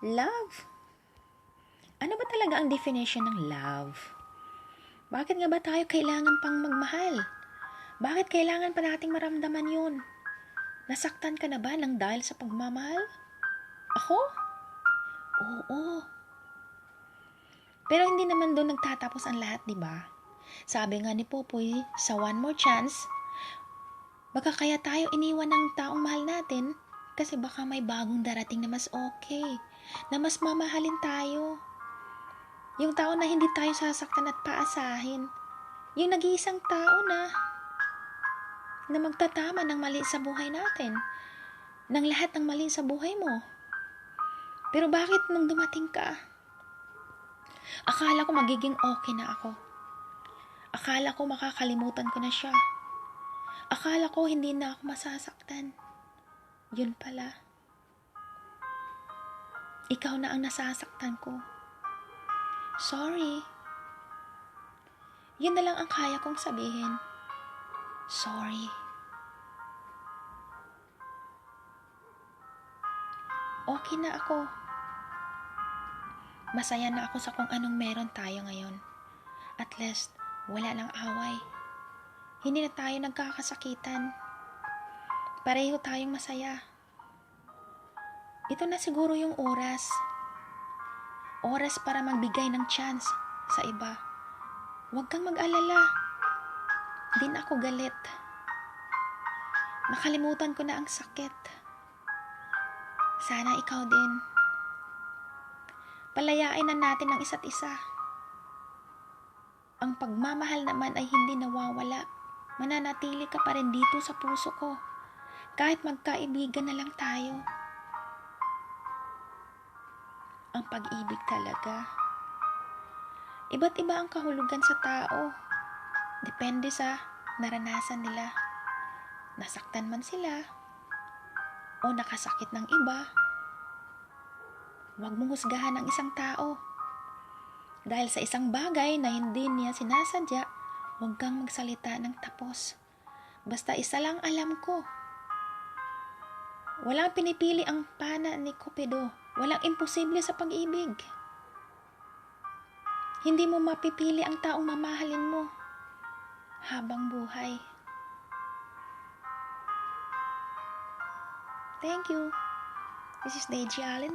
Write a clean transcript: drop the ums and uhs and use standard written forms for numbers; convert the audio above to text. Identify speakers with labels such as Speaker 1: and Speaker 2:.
Speaker 1: Love? Ano ba talaga ang definition ng love? Bakit nga ba tayo kailangan pang magmahal? Bakit kailangan pa nating maramdaman yun? Nasaktan ka na ba ng dahil sa pagmamahal? Ako? Oo. Pero hindi naman doon nagtatapos ang lahat, di ba? Sabi nga ni Popoy, sa one more chance, baka kaya tayo iniwan ng taong mahal natin kasi baka may bagong darating na mas okay, na mas mamahalin tayo. Yung tao na hindi tayo sasaktan at paasahin. Yung nag-iisang tao na magtatama ng mali sa buhay natin. Ng lahat ng mali sa buhay mo. Pero bakit nung dumating ka, akala ko magiging okay na ako. Akala ko makakalimutan ko na siya. Akala ko hindi na ako masasaktan. Yun pala. Ikaw na ang nasasaktan ko. Sorry. Yun na lang ang kaya kong sabihin. Sorry. Okay na ako. Masaya na ako sa kung anong meron tayo ngayon. At least, wala nang away. Hindi na tayo nagkakasakitan. Pareho tayong masaya. Ito na siguro yung oras. Oras para magbigay ng chance sa iba. Huwag kang mag-alala. Di na ako galit. Nakalimutan ko na ang sakit. Sana ikaw din. Palayain na natin ang isa't isa. Ang pagmamahal naman ay hindi nawawala. Mananatili ka pa rin dito sa puso ko. Kahit magkaibigan na lang tayo. Ang pag-ibig talaga. Iba't iba ang kahulugan sa tao. Depende sa naranasan nila. Nasaktan man sila o nakasakit ng iba. Huwag mong husgahan ang isang tao. Dahil sa isang bagay na hindi niya sinasadya, huwag kang magsalita ng tapos. Basta isa lang alam ko. Walang pinipili ang pana ni Cupido. Walang imposible sa pag-ibig. Hindi mo mapipili ang taong mamahalin mo habang buhay. Thank you. This is Deji Allen.